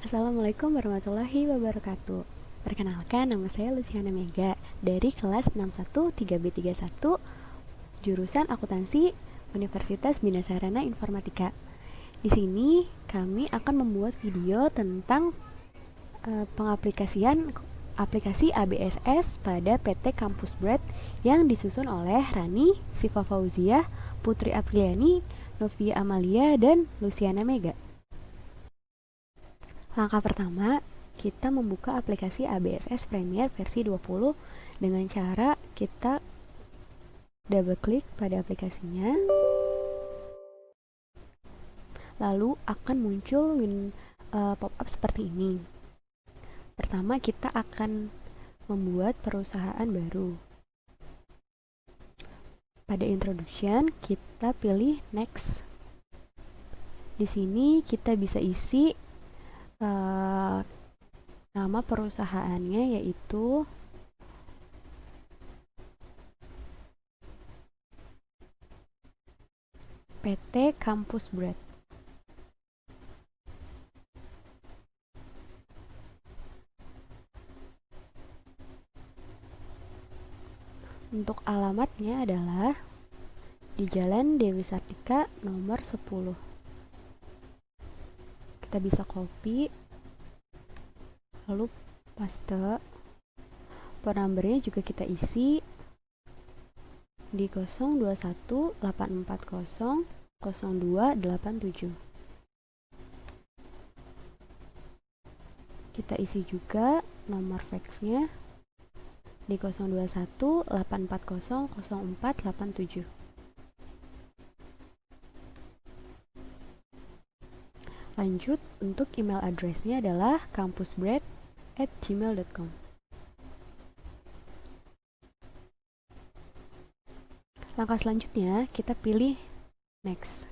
Assalamualaikum warahmatullahi wabarakatuh. Perkenalkan, nama saya Luciana Mega dari kelas 61 3B31 jurusan Akuntansi Universitas Bina Sarana Informatika. Di sini kami akan membuat video tentang pengaplikasian aplikasi ABSS pada PT Kampus Bread yang disusun oleh Rani, Siva Fauziah, Putri Apriliani, Novia Amalia, dan Luciana Mega. Langkah pertama, kita membuka aplikasi ABSS Premiere versi 20 dengan cara kita double klik pada aplikasinya. Lalu akan muncul pop-up seperti ini. Pertama, kita akan membuat perusahaan baru. Pada introduction, kita pilih next. Di sini kita bisa isi nama perusahaannya, yaitu PT Kampus Bread. Untuk alamatnya adalah di Jalan Dewi Sartika nomor 10. Kita bisa copy, lalu paste. Phone numbernya juga kita isi di 0218400287. Kita isi juga nomor faxnya di 0218400487. Lanjut, untuk email addressnya adalah kampusbread@gmail.com. Langkah selanjutnya, kita pilih next.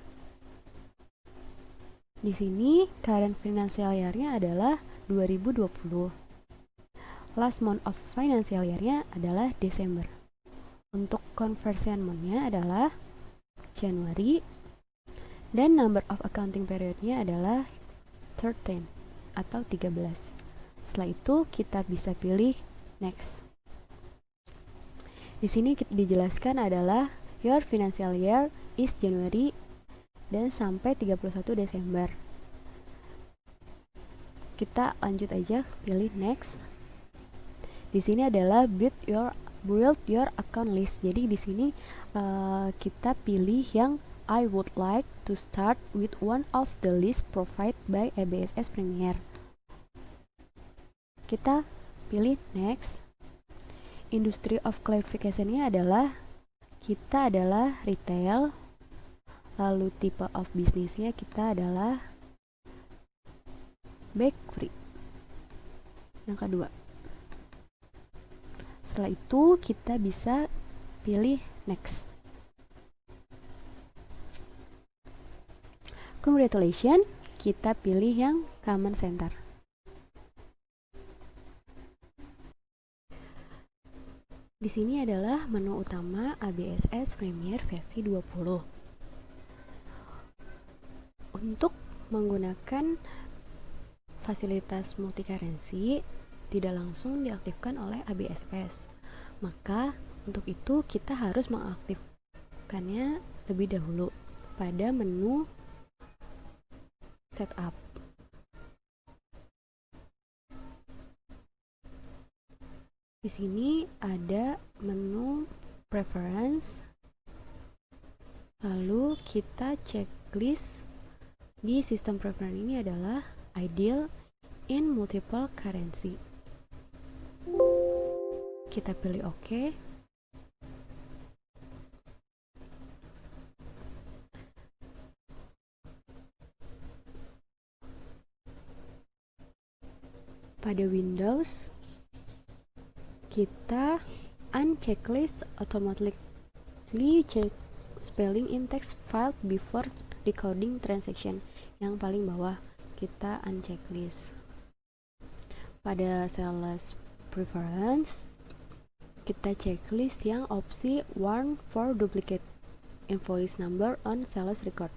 Di sini, current financial year-nya adalah 2020. Last month of financial year-nya adalah Desember. Untuk conversion month-nya adalah Januari. Dan number of accounting period-nya adalah 13 atau 13. Setelah itu kita bisa pilih next. Di sini dijelaskan adalah your financial year is January dan sampai 31 Desember. Kita lanjut aja, pilih next. Di sini adalah build your account list. Jadi di sini kita pilih yang I would like to start with one of the list provided by ABSS Premiere. Kita pilih next. Industry of clarification-nya adalah kita adalah retail. Lalu tipe of business-nya kita adalah bakery. Yang kedua. Setelah itu kita bisa pilih next. Congratulations, kita pilih yang Common Center. Di sini adalah menu utama ABSS Premiere versi 20. Untuk menggunakan fasilitas multi-currency tidak langsung diaktifkan oleh ABSS. Maka untuk itu kita harus mengaktifkannya lebih dahulu pada menu setup. Di sini ada menu preference. Lalu kita checklist di sistem preference ini adalah ideal in multiple currency. Kita pilih OK. Pada Windows, kita unchecklist automatically check spelling in text file before recording transaction. Yang paling bawah kita unchecklist. Pada sales preference, kita checklist yang opsi warn for duplicate invoice number on sales record.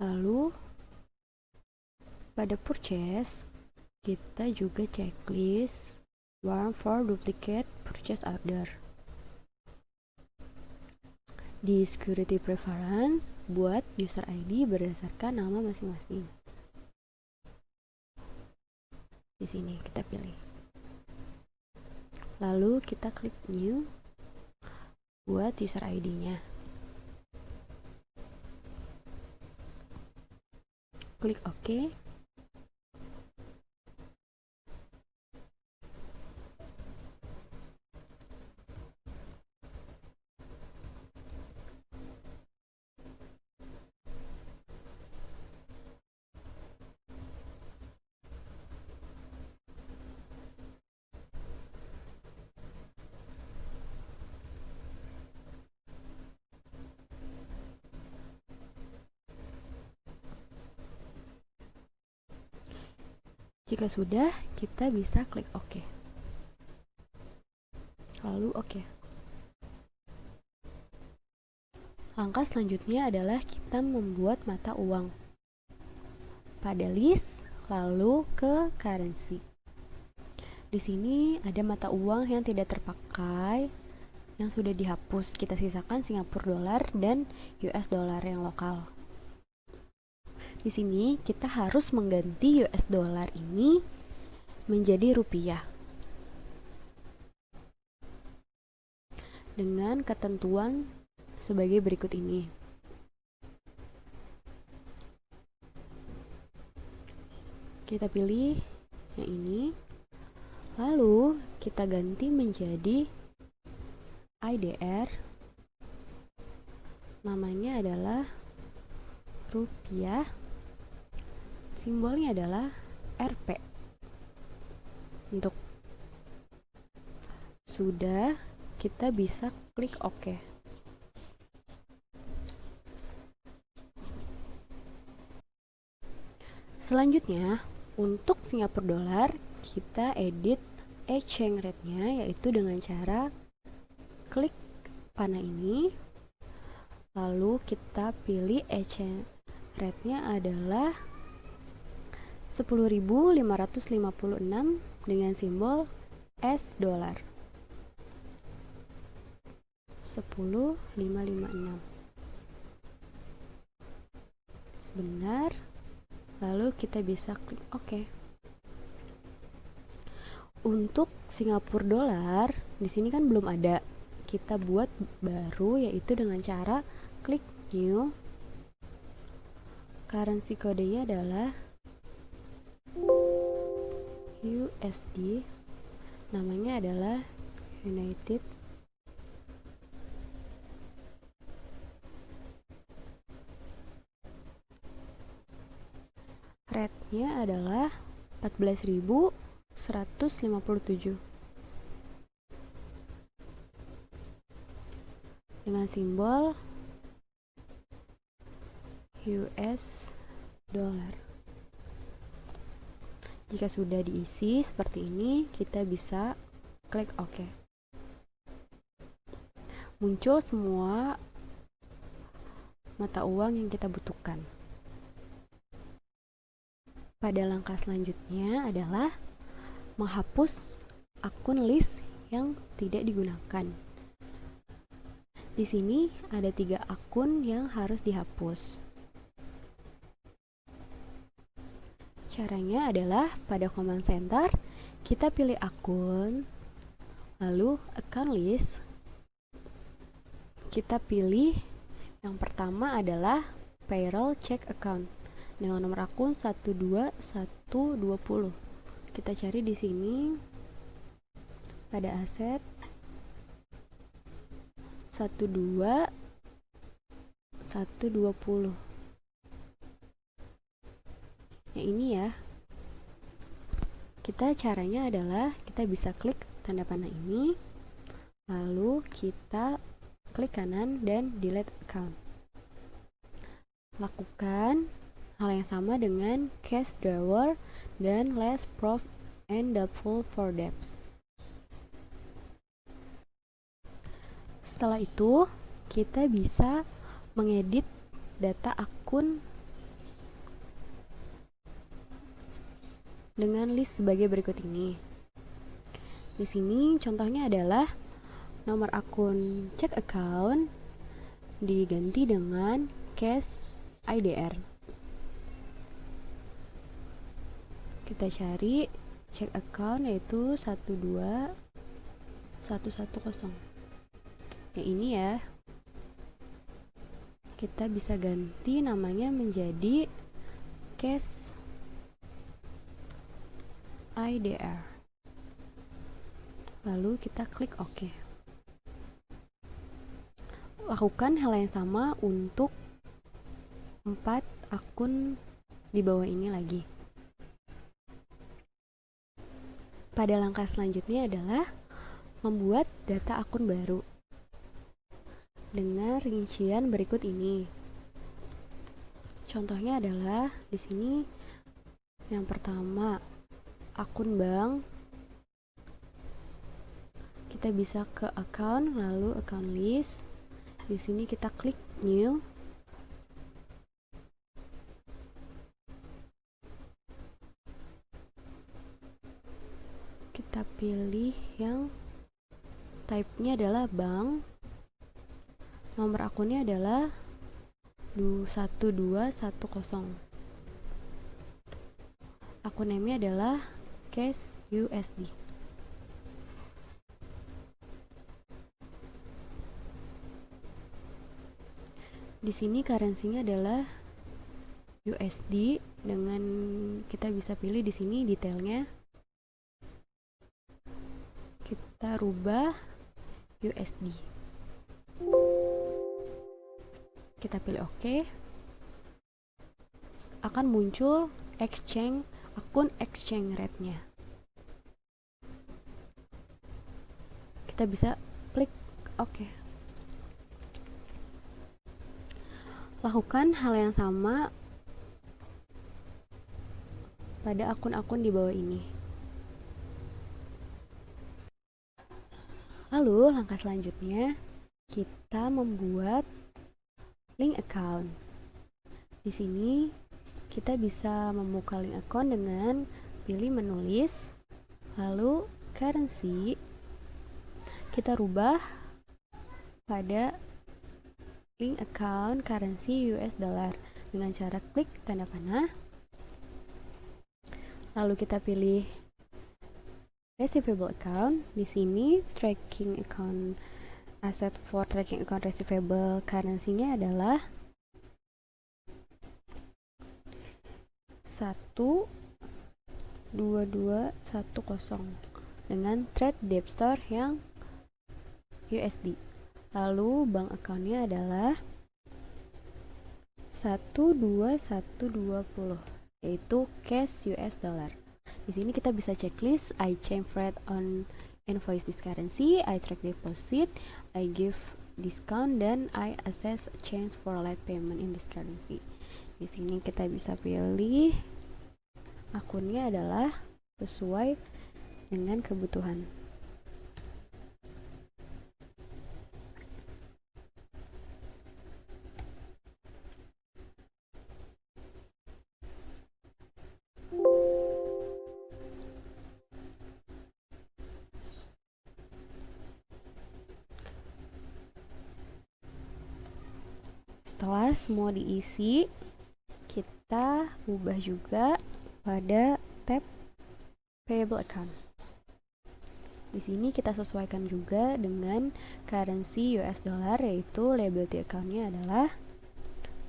Lalu pada purchase kita juga checklist warn for duplicate purchase order. Di security preference, buat user ID berdasarkan nama masing-masing. Di sini kita pilih. Lalu kita klik new buat user ID-nya. Klik OK. Jika sudah, kita bisa klik OK. Lalu OK. Langkah selanjutnya adalah kita membuat mata uang. Pada list, lalu ke currency. Di sini ada mata uang yang tidak terpakai, yang sudah dihapus. Kita sisakan Singapura dollar dan US dollar yang lokal. Di sini kita harus mengganti US dollar ini menjadi rupiah. Dengan ketentuan sebagai berikut ini. Kita pilih yang ini. Lalu kita ganti menjadi IDR. Namanya adalah rupiah. Simbolnya adalah Rp. Untuk sudah, kita bisa klik OK. Selanjutnya, untuk Singapura dollar, kita edit exchange rate-nya, yaitu dengan cara klik panah ini. Lalu kita pilih exchange rate-nya adalah 10.556 dengan simbol S dolar. 10.556. Sebentar. Lalu kita bisa klik OK. Untuk Singapura dolar, di sini kan belum ada. Kita buat baru, yaitu dengan cara klik new. Currency kodenya adalah USD. Namanya adalah United. Rate-nya adalah 14.157 dengan simbol US dollar. Jika sudah diisi seperti ini, kita bisa klik OK. Muncul semua mata uang yang kita butuhkan. Pada langkah selanjutnya adalah menghapus akun list yang tidak digunakan. Di sini ada 3 akun yang harus dihapus. Caranya adalah pada command center, kita pilih akun, lalu account list. Kita pilih yang pertama adalah payroll check account dengan nomor akun 12120. Kita cari di sini pada aset 12120. Yang ini ya. Caranya adalah kita bisa klik tanda panah ini, lalu kita klik kanan dan delete account. Lakukan hal yang sama dengan cash drawer dan less prof and doubtful for debts. Setelah itu, kita bisa mengedit data akun dengan list sebagai berikut ini. Di sini contohnya adalah nomor akun check account diganti dengan cash IDR. Kita cari check account yaitu 12110. Yang ini ya. Kita bisa ganti namanya menjadi cash IDR. Lalu kita klik OK. Lakukan hal yang sama untuk 4 akun di bawah ini lagi. Pada langkah selanjutnya adalah membuat data akun baru dengan rincian berikut ini. Contohnya adalah di sini yang pertama akun bank. Kita bisa ke account, lalu account list. Di sini kita klik new. Kita pilih yang type-nya adalah bank. Nomor akunnya adalah 1210. Akun name-nya adalah cash USD. Di sini currency-nya adalah USD dengan kita bisa pilih di sini detailnya. Kita rubah USD. Kita pilih OK. Akan muncul akun exchange rate-nya. Kita bisa klik OK. Lakukan hal yang sama pada akun-akun di bawah ini. Lalu langkah selanjutnya kita membuat link account. Di sini kita bisa membuka link account dengan pilih menulis, lalu currency. Kita rubah pada link account currency US dollar dengan cara klik tanda panah. Lalu kita pilih receivable account. Di sini tracking account asset for tracking account receivable currency-nya adalah 12210 dengan trade debtor yang USD. Lalu bank account-nya adalah 12120 yaitu cash US dollar. Di sini kita bisa checklist I change rate on invoice this currency, I track deposit, I give discount, dan I assess change for late payment in this currency. Di sini kita bisa pilih akunnya adalah sesuai dengan kebutuhan. Setelah semua diisi, kita ubah juga pada tab payable account. Di sini kita sesuaikan juga dengan currency US dollar, yaitu liability account-nya adalah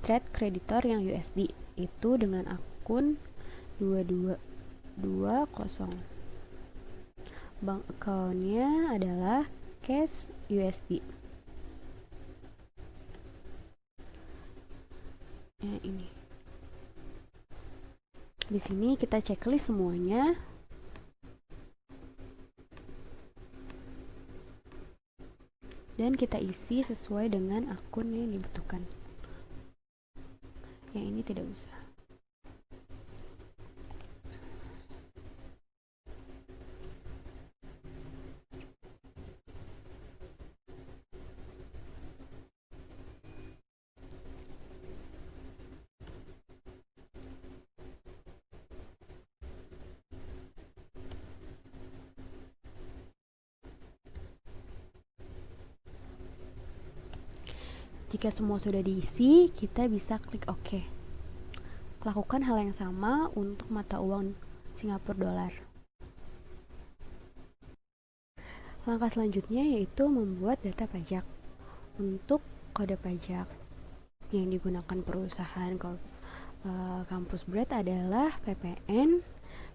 trade creditor yang USD, itu dengan akun 2220. Bank account-nya adalah cash USD. Ini. Di sini kita checklist semuanya. Dan kita isi sesuai dengan akun yang dibutuhkan. Yang ini tidak usah. Jika semua sudah diisi, kita bisa klik OK. Lakukan hal yang sama untuk mata uang Singapura dolar. Langkah selanjutnya yaitu membuat data pajak. Untuk kode pajak yang digunakan perusahaan Kampus Bread adalah PPN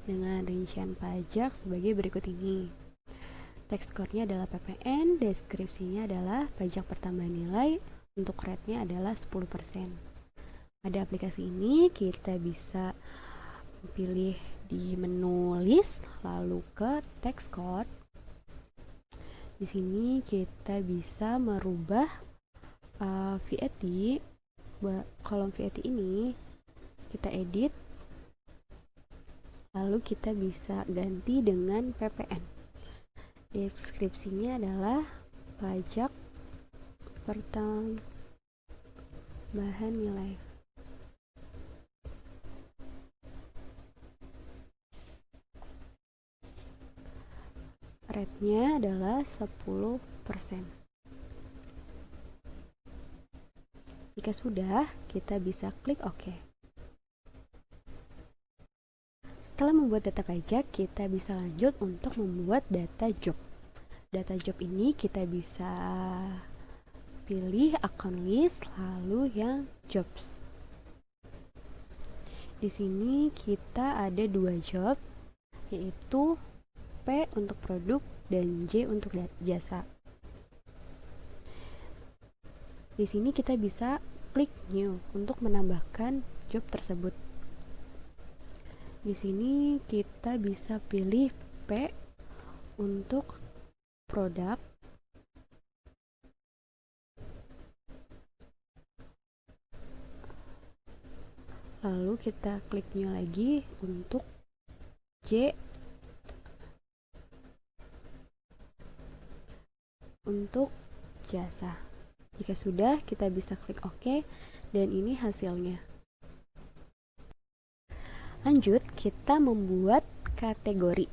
dengan rincian pajak sebagai berikut ini. Tax code-nya adalah PPN, deskripsinya adalah pajak pertambahan nilai, untuk rate-nya adalah 10%. Pada aplikasi ini kita bisa pilih di menu list, lalu ke tax code. Di sini kita bisa merubah VAT. Kolom VAT ini kita edit, lalu kita bisa ganti dengan PPN. Deskripsinya adalah pajak pertambahan nilai. Rate-nya adalah 10%. Jika sudah, kita bisa klik OK. Setelah membuat data pajak, kita bisa lanjut untuk membuat data job. Data job ini kita bisa pilih account list, lalu yang jobs. Di sini kita ada 2 job, yaitu P untuk produk dan J untuk jasa. Di sini kita bisa klik new untuk menambahkan job tersebut. Di sini kita bisa pilih P untuk produk, lalu kita klik new lagi untuk J untuk jasa. Jika sudah, kita bisa klik OK dan ini hasilnya. Lanjut, kita membuat kategori.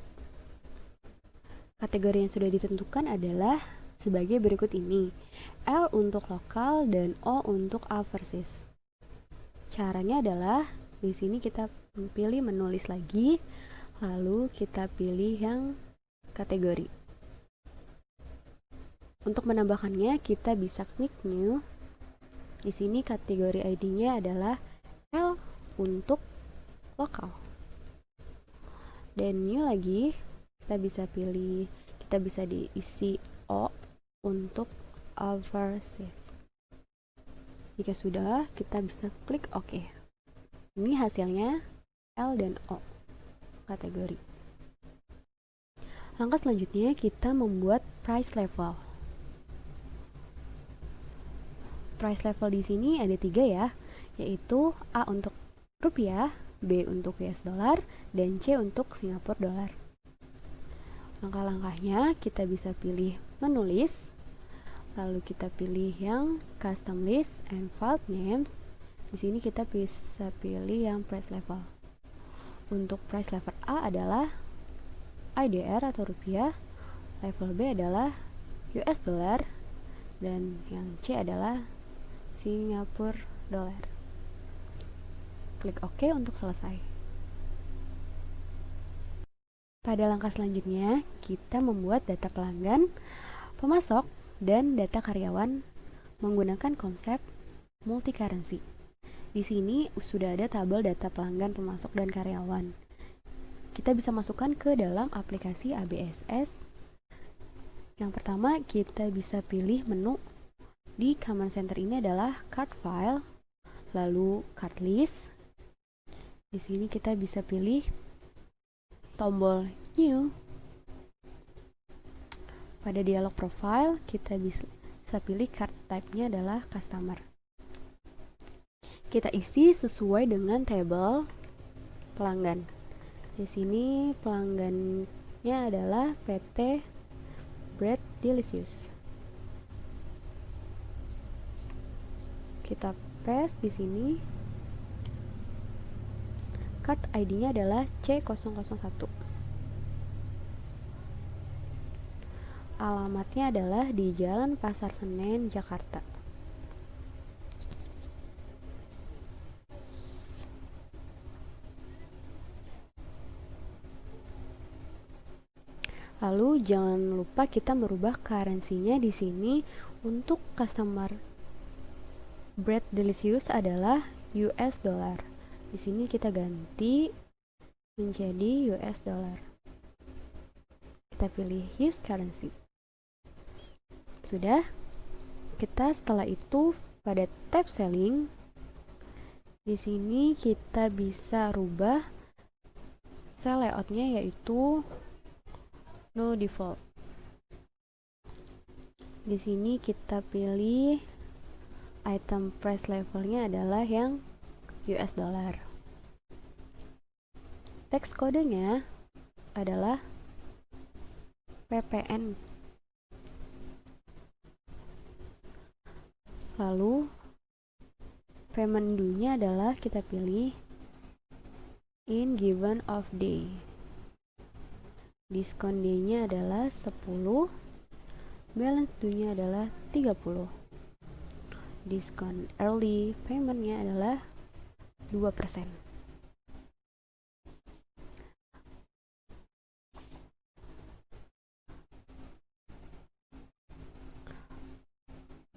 Kategori yang sudah ditentukan adalah sebagai berikut ini. L untuk lokal dan O untuk overseas. Caranya adalah di sini kita pilih menulis lagi, lalu kita pilih yang kategori. Untuk menambahkannya, kita bisa klik new. Di sini kategori ID-nya adalah L untuk lokal. Dan new lagi, kita bisa diisi O untuk overseas. Jika sudah, kita bisa klik OK. Ini hasilnya L dan O kategori. Langkah selanjutnya kita membuat price level. Price level di sini ada 3 ya, yaitu A untuk rupiah, B untuk US dollar, dan C untuk Singapura dollar. Langkah-langkahnya kita bisa pilih menulis, lalu kita pilih yang custom list and file names. Di sini kita bisa pilih yang price level. Untuk price level A adalah IDR atau rupiah, level B adalah US dollar, dan yang C adalah Singapura dollar. Klik OK untuk selesai. Pada langkah selanjutnya, kita membuat data pelanggan, pemasok, dan data karyawan menggunakan konsep multi currency. Di sini sudah ada tabel data pelanggan, pemasok, dan karyawan. Kita bisa masukkan ke dalam aplikasi ABSS. Yang pertama, kita bisa pilih menu. Di command center ini adalah card file, lalu card list. Di sini kita bisa pilih tombol new. Pada dialog profile, kita bisa pilih card type-nya adalah customer. Kita isi sesuai dengan tabel pelanggan. Di sini pelanggannya adalah PT Bread Delicious. Kita paste di sini. Card ID-nya adalah C001. Alamatnya adalah di Jalan Pasar Senen, Jakarta. Lalu jangan lupa kita merubah currency-nya di sini. Untuk customer bread delicious adalah US dollar. Di sini kita ganti menjadi US dollar. Kita pilih use currency. Sudah. Kita setelah itu pada tab selling, di sini kita bisa rubah cell layoutnya yaitu no default. Di sini kita pilih item price levelnya adalah yang US dollar. Teks kodenya adalah PPN. Lalu payment due-nya adalah kita pilih in given of day. Diskon day-nya adalah 10. Balance due-nya adalah 30. Diskon early payment-nya adalah 2%.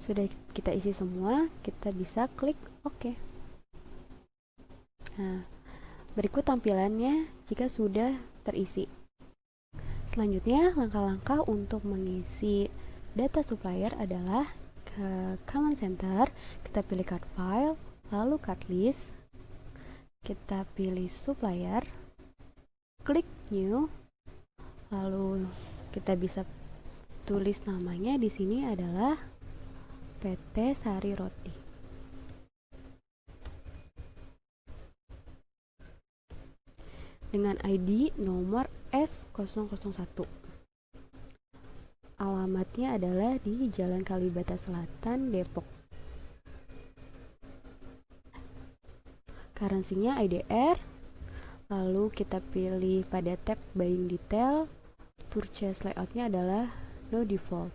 Sudah kita isi semua, kita bisa klik OK. Nah, berikut tampilannya jika sudah terisi. Selanjutnya, langkah-langkah untuk mengisi data supplier adalah ke Command Center, kita pilih card file, lalu card list, kita pilih supplier, klik new, lalu kita bisa tulis namanya di sini adalah PT Sari Roti. Dengan ID nomor S001. Alamatnya adalah di Jalan Kalibata Selatan, Depok. Currency-nya IDR. Lalu kita pilih pada tab buying detail. Purchase layout-nya adalah no default.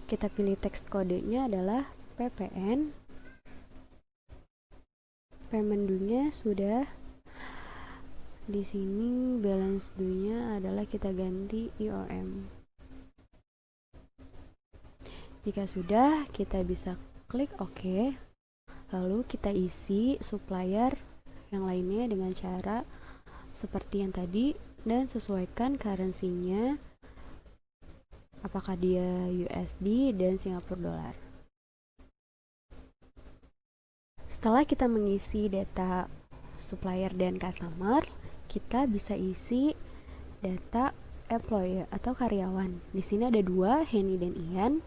Kita pilih teks kodenya adalah PPN. Payment due-nya sudah. Di sini balance due-nya adalah kita ganti IOM. Jika sudah, kita bisa klik OK. Lalu kita isi supplier yang lainnya dengan cara seperti yang tadi dan sesuaikan currency-nya. Apakah dia USD dan Singapura dollar. Setelah kita mengisi data supplier dan customer, kita bisa isi data employee atau karyawan. Di sini ada dua, Henny dan Ian.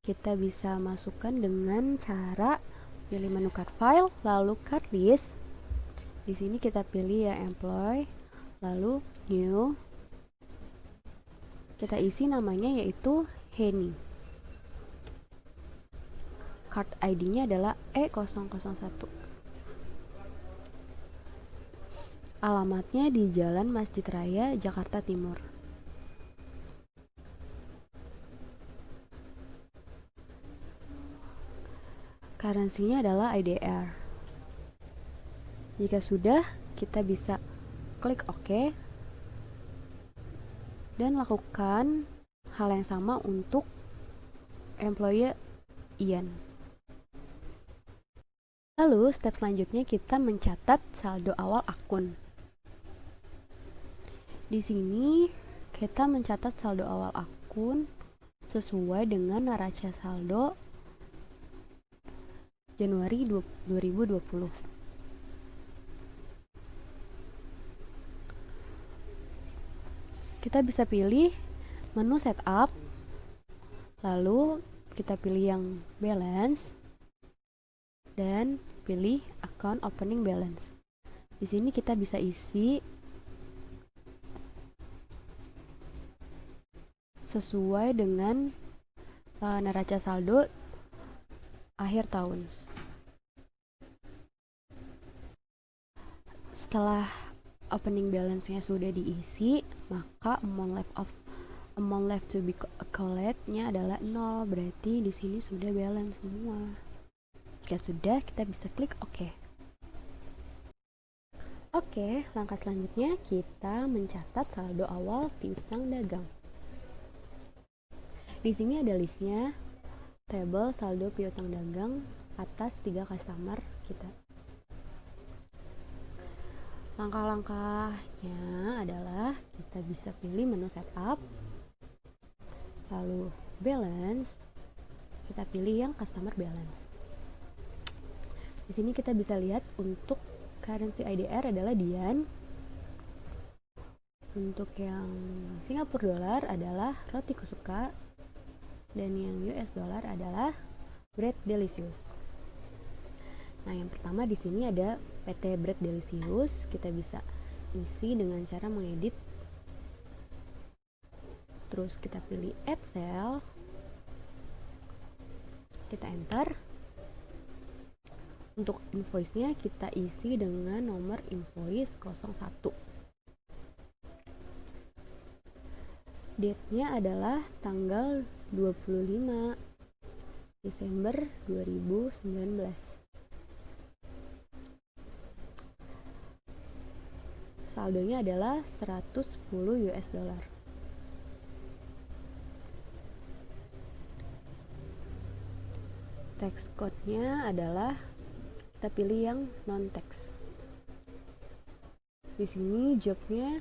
Kita bisa masukkan dengan cara pilih menu card file, lalu card list. Di sini kita pilih ya employee, lalu new. Kita isi namanya yaitu Henny. Card ID-nya adalah E001. Alamatnya di Jalan Masjid Raya, Jakarta Timur. Currency-nya adalah IDR. Jika sudah, kita bisa klik OK dan lakukan hal yang sama untuk employee Ian. Lalu step selanjutnya kita mencatat saldo awal akun. Di sini kita mencatat saldo awal akun sesuai dengan neraca saldo Januari 2020. Kita bisa pilih menu setup, lalu kita pilih yang balance dan pilih account opening balance. Di sini kita bisa isi sesuai dengan neraca saldo akhir tahun. Setelah opening balance-nya sudah diisi, maka amount left to be collected-nya adalah 0. Berarti di sini sudah balance semua. Jika sudah, kita bisa klik OK. Oke, langkah selanjutnya kita mencatat saldo awal piutang dagang. Di sini ada listnya, tabel saldo piutang dagang atas 3 customer kita. Langkah-langkahnya adalah kita bisa pilih menu setup, lalu balance, kita pilih yang customer balance. Di sini kita bisa lihat untuk currency IDR adalah Dian. Untuk yang Singapura dollar adalah roti Kusuka, dan yang US dollar adalah Bread Delicious. Nah, yang pertama di sini ada PT Bread Delicious. Kita bisa isi dengan cara mengedit. Terus kita pilih add cell. Kita enter. Untuk invoice-nya kita isi dengan nomor invoice 01. Date-nya adalah tanggal 25 Desember 2019. Saldonya adalah 110 US dollar. Tax code-nya adalah kita pilih yang non-tax. Di sini jobnya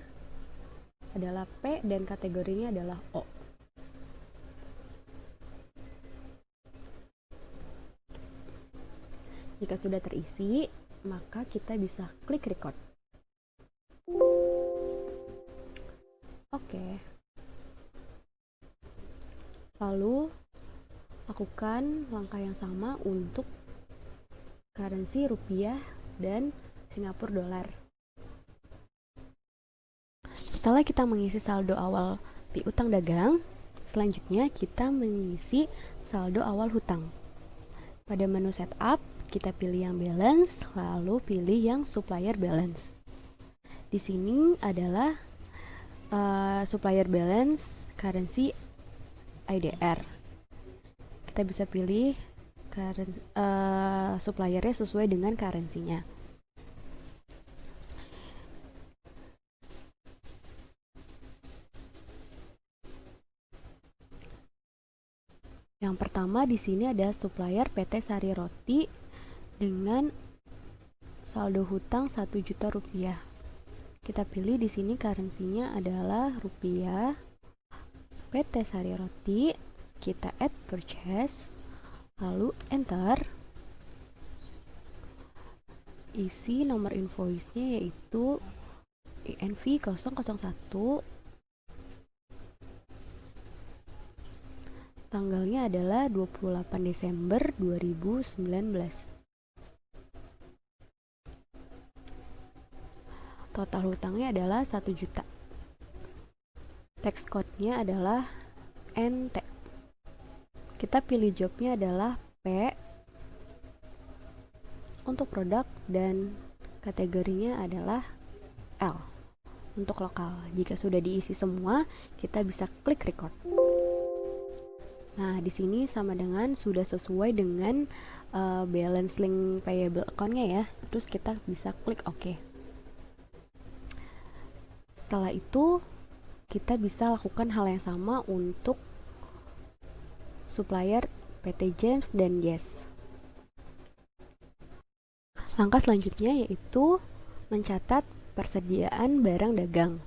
adalah P dan kategorinya adalah O. Jika sudah terisi, maka kita bisa klik record. Oke. Lalu lakukan langkah yang sama untuk currency rupiah dan Singapura dolar. Setelah kita mengisi saldo awal piutang dagang, selanjutnya kita mengisi saldo awal hutang. Pada menu setup, kita pilih yang balance, lalu pilih yang supplier balance. Di sini adalah supplier balance currency IDR. Kita bisa pilih suppliernya sesuai dengan currency-nya. Yang pertama di sini ada supplier PT Sari Roti dengan saldo hutang 1 juta rupiah. Kita pilih di sini currency-nya adalah rupiah. PT Sari Roti, kita add purchase, lalu enter. Isi nomor invoice-nya yaitu INV 001. Tanggalnya adalah 28 Desember 2019. Total hutangnya adalah 1 juta. Tax code-nya adalah NT. Kita pilih jobnya adalah P untuk produk dan kategorinya adalah L untuk lokal. Jika sudah diisi semua, kita bisa klik record. Nah, di sini sama dengan sudah sesuai dengan balance link payable account-nya ya. Terus kita bisa klik OK. Setelah itu, kita bisa lakukan hal yang sama untuk supplier PT James dan Yes. Langkah selanjutnya yaitu mencatat persediaan barang dagang.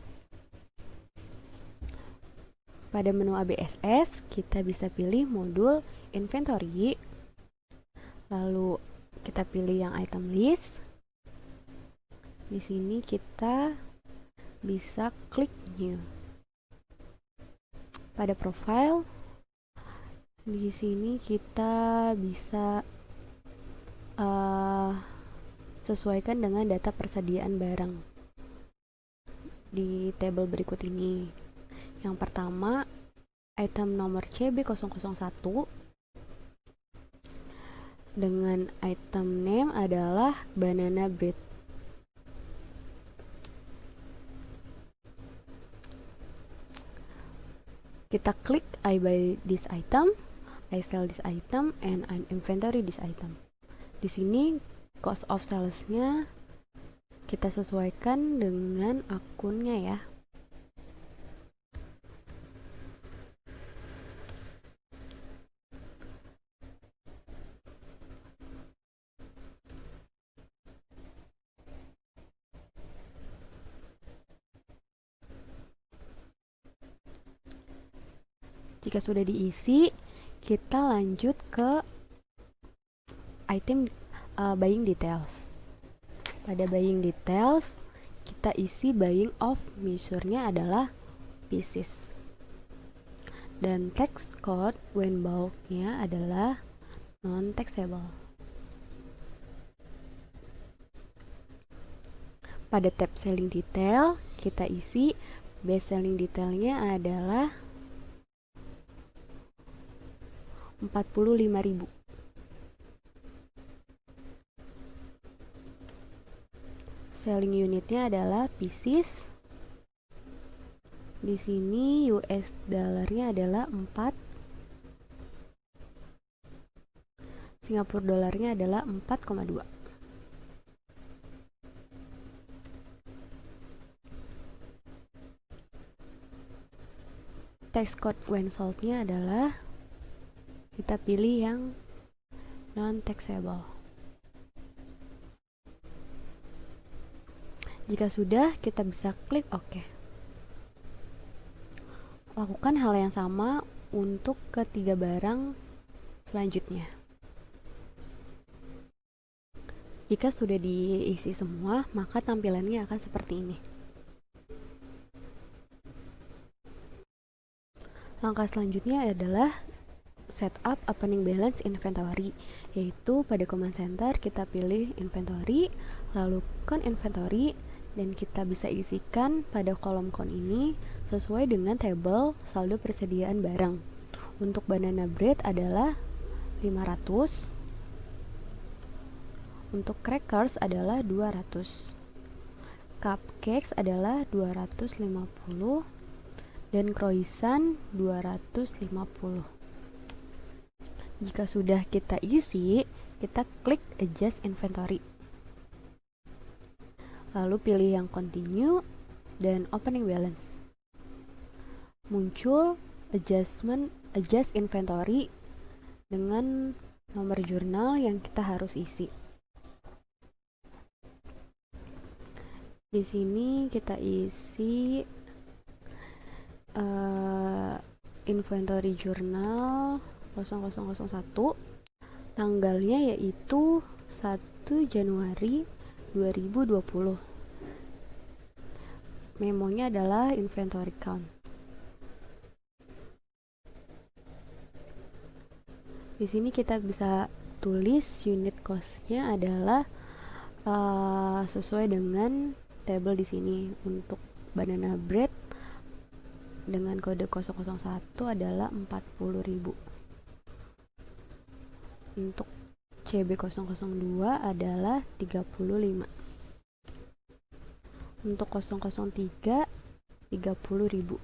Pada menu ABSS, kita bisa pilih modul inventory, lalu kita pilih yang item list. Di sini kita bisa klik new. Pada profile, di sini kita bisa sesuaikan dengan data persediaan barang di tabel berikut ini. Yang pertama, item nomor CB001 dengan item name adalah banana bread. Kita klik I buy this item, I sell this item, and I inventory this item. Di sini cost of sales-nya kita sesuaikan dengan akunnya ya. Jika sudah diisi, kita lanjut ke item buying details. Pada buying details, kita isi buying of measure-nya adalah pieces. Dan tax code when bought-nya adalah non-taxable. Pada tab selling detail, kita isi base selling detailnya adalah 45.000. Selling unitnya adalah pieces. Di sini US dollarnya adalah 4. Singapura dolarnya adalah 4,2. Tax code when sold-nya adalah kita pilih yang non-taxable. Jika sudah, kita bisa klik OK. Lakukan hal yang sama untuk ketiga barang selanjutnya. Jika sudah diisi semua, maka tampilannya akan seperti ini. Langkah selanjutnya adalah setup opening balance inventory, yaitu pada command center kita pilih inventory, lalu count inventory, dan kita bisa isikan pada kolom count ini sesuai dengan table saldo persediaan barang. Untuk banana bread adalah 500, untuk crackers adalah 200, cupcakes adalah 250, dan croissant 250. Jika sudah kita isi, kita klik adjust inventory. Lalu pilih yang continue dan opening balance. Muncul adjust inventory dengan nomor jurnal yang kita harus isi. Di sini kita isi inventory jurnal 0001, tanggalnya yaitu 1 Januari 2020. Memonya adalah inventory count. Di sini kita bisa tulis unit cost-nya adalah sesuai dengan table di sini. Untuk banana bread dengan kode 001 adalah 40.000. Untuk CB002 adalah 35. Untuk 003 30.000.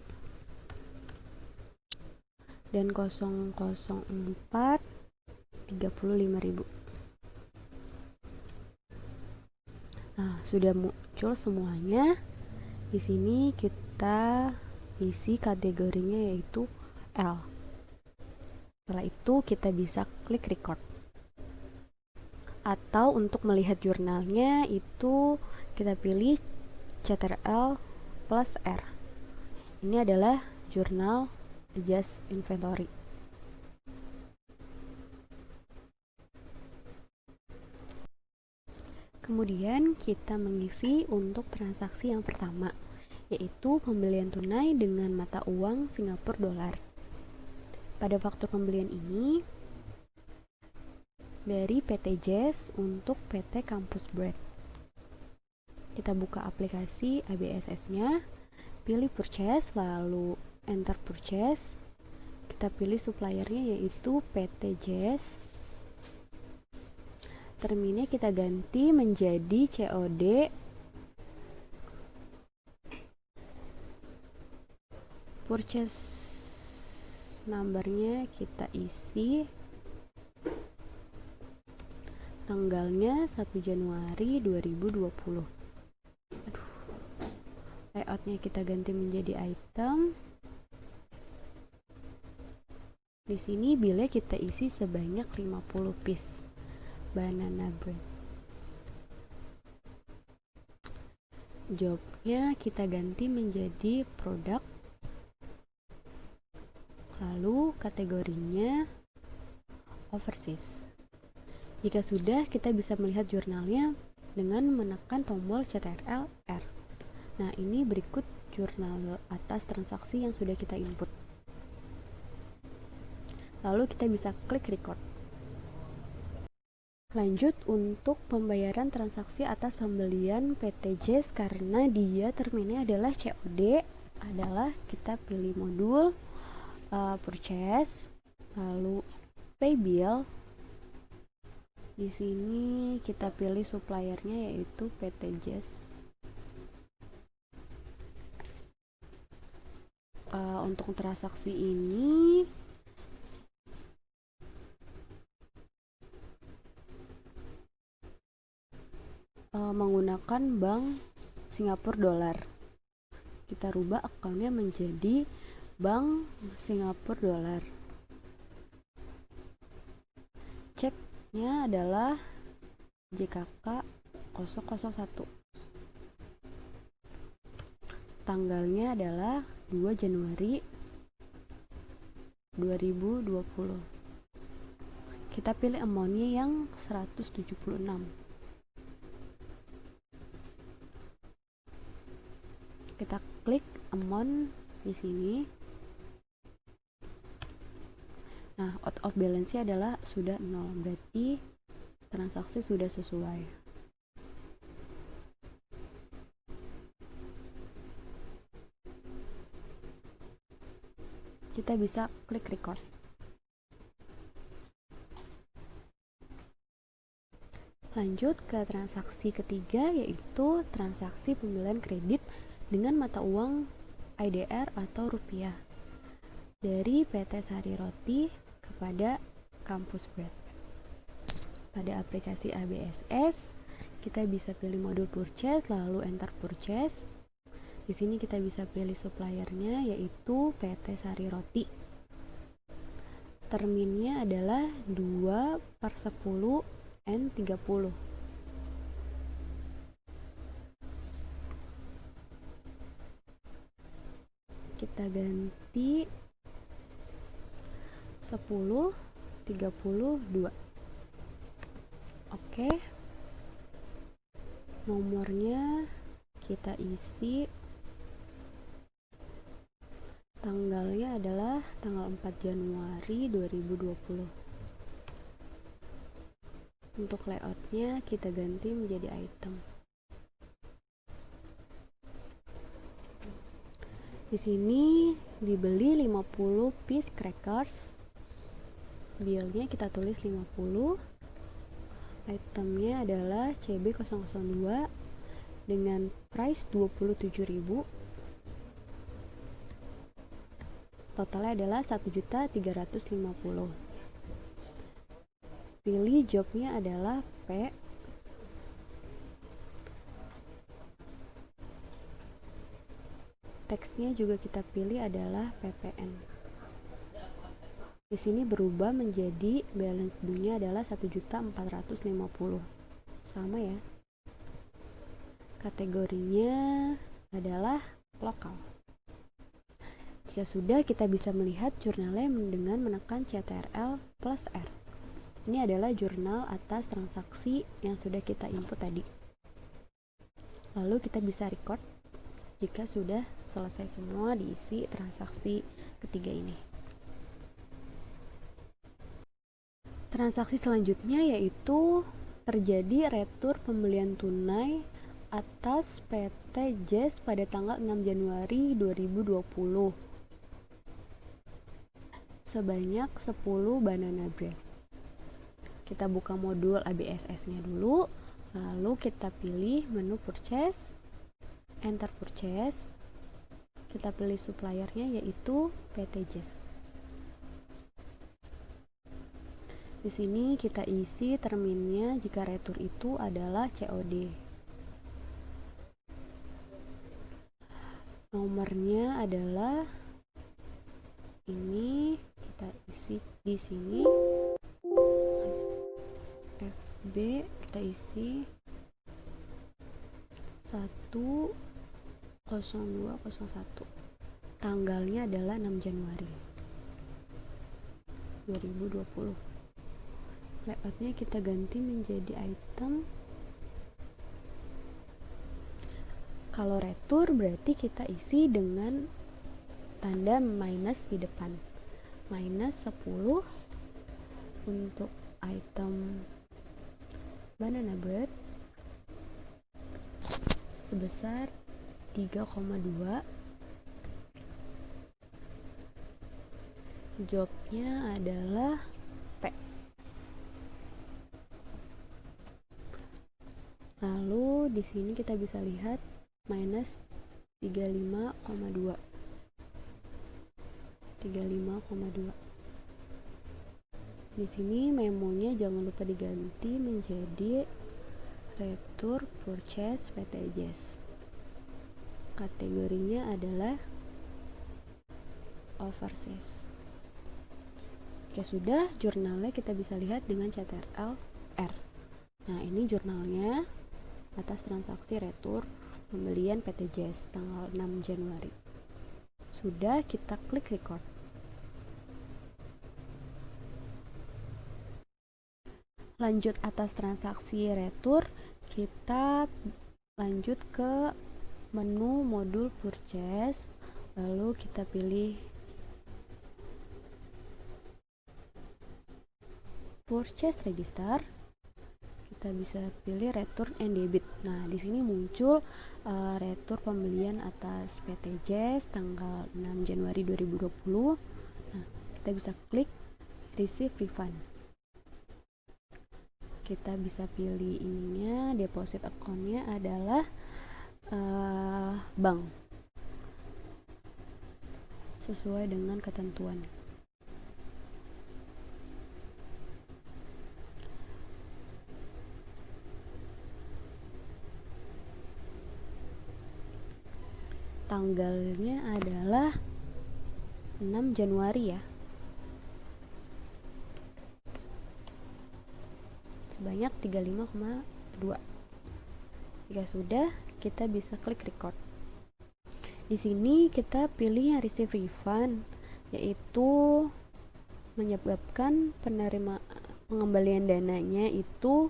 Dan 004 35.000. Nah, sudah muncul semuanya. Di sini kita isi kategorinya yaitu L. Setelah itu kita bisa klik record. Atau untuk melihat jurnalnya itu kita pilih Ctrl plus R. Ini adalah jurnal adjust inventory. Kemudian kita mengisi untuk transaksi yang pertama, yaitu pembelian tunai dengan mata uang Singapura dolar. Pada faktur pembelian ini dari PT Jazz untuk PT Campus Bread. Kita buka aplikasi ABSS-nya, pilih purchase, lalu enter purchase. Kita pilih suppliernya yaitu PT Jazz. Terminnya kita ganti menjadi COD. Purchase numbernya kita isi, tanggalnya 1 Januari 2020. layoutnya kita ganti menjadi item. Di sini billnya kita isi sebanyak 50 piece banana bread. Jobnya kita ganti menjadi produk. Lalu kategorinya overseas. Jika sudah, kita bisa melihat jurnalnya dengan menekan tombol Ctrl R. Nah, ini berikut jurnal atas transaksi yang sudah kita input. Lalu kita bisa klik record. Lanjut untuk pembayaran transaksi atas pembelian PT Jazz, karena dia terminnya adalah COD, adalah kita pilih modul purchase, lalu pay bill. Di sini kita pilih suppliernya yaitu PT Jazz. Untuk transaksi ini menggunakan bank Singapura Dollar. Kita rubah akunnya menjadi bank Singapura Dollar. Ceknya adalah JKK 001. Tanggalnya adalah 2 Januari 2020. Kita pilih amountnya yang 176. Kita klik amount di sini. Nah, out of balance-nya adalah sudah 0, berarti transaksi sudah sesuai. Kita bisa klik record. Lanjut ke transaksi ketiga, yaitu transaksi pembelian kredit dengan mata uang IDR atau rupiah dari PT Sari Roti kepada Kampus Bread. Pada aplikasi ABSS, kita bisa pilih modul purchase, lalu enter purchase. Di sini kita bisa pilih suppliernya yaitu PT Sari Roti. Terminnya adalah 2/10 N30. Kita ganti 10/32. Oke. Nomornya kita isi. Tanggalnya adalah tanggal 4 Januari 2020. Untuk layoutnya kita ganti menjadi item. Di sini dibeli 50 piece crackers. Billnya kita tulis 50. Itemnya adalah CB002 dengan price 27.000. Totalnya adalah 1.350.000. Pilih jobnya adalah P. Teksnya juga kita pilih adalah PPN. Di sini berubah menjadi balance due-nya adalah 1.450.000. Sama ya. Kategorinya adalah lokal. Jika sudah, kita bisa melihat jurnalnya dengan menekan Ctrl plus R. Ini adalah jurnal atas transaksi yang sudah kita input tadi. Lalu kita bisa record jika sudah selesai semua diisi transaksi ketiga ini. Transaksi selanjutnya yaitu terjadi retur pembelian tunai atas PT Jazz pada tanggal 6 Januari 2020 sebanyak 10 banana bread. Kita buka modul ABSS-nya dulu, lalu kita pilih menu purchase, enter purchase. Kita pilih suppliernya yaitu PT Jazz. Di sini kita isi terminnya jika retur itu adalah COD. Nomornya adalah ini, kita isi di sini. FB kita isi 10201. Tanggalnya adalah 6 Januari 2020. Layoutnya kita ganti menjadi item. Kalau retur berarti kita isi dengan tanda minus di depan. Minus 10 untuk item banana bread sebesar 3,2. Jobnya adalah P. Lalu di sini kita bisa lihat minus 35,2. Di sini memonya jangan lupa diganti menjadi retur purchase PT Jazz. Kategorinya adalah overseas. Oke, sudah. Jurnalnya kita bisa lihat dengan CTRL R. Nah, ini jurnalnya atas transaksi retur pembelian PT Jazz tanggal 6 Januari. Sudah, kita klik record. Lanjut atas transaksi retur, kita lanjut ke menu modul purchase, lalu kita pilih purchase register. Kita bisa pilih return and debit. Nah, di sini muncul retur pembelian atas PT Jazz tanggal 6 Januari 2020. Nah, kita bisa klik receive refund. Kita bisa pilih ininya, deposit account-nya adalah bank sesuai dengan ketentuan. Tanggalnya adalah 6 Januari ya. Sebanyak 35,2. Jika sudah, kita bisa klik record. Di sini kita pilih yang receive refund, yaitu menyebabkan pengembalian dananya itu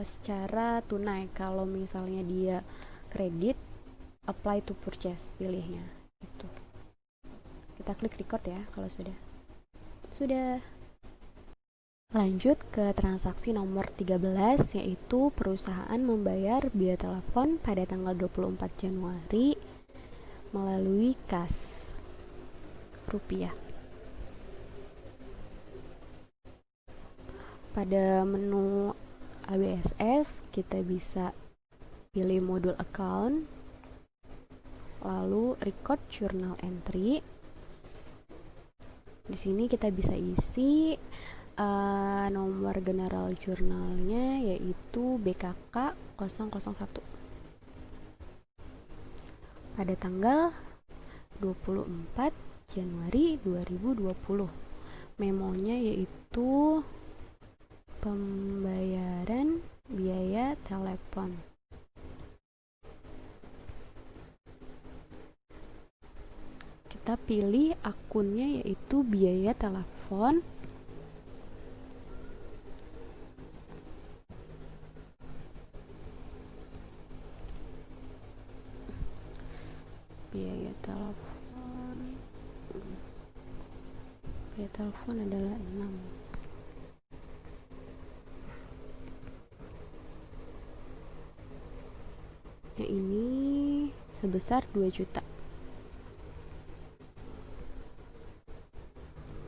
secara tunai. Kalau misalnya dia kredit, apply to purchase pilihnya. Itu. Kita klik record ya kalau sudah. Sudah. Lanjut ke transaksi nomor 13, yaitu perusahaan membayar biaya telepon pada tanggal 24 Januari melalui kas rupiah. Pada menu ABSS kita bisa pilih modul account, lalu record journal entry. Di sini kita bisa isi nomor general jurnalnya, yaitu BKK 001 pada tanggal 24 Januari 2020. Memonya yaitu pembayaran biaya telepon. Kita pilih akunnya yaitu biaya telepon. Biaya telepon adalah 6. Yang ini sebesar 2 juta.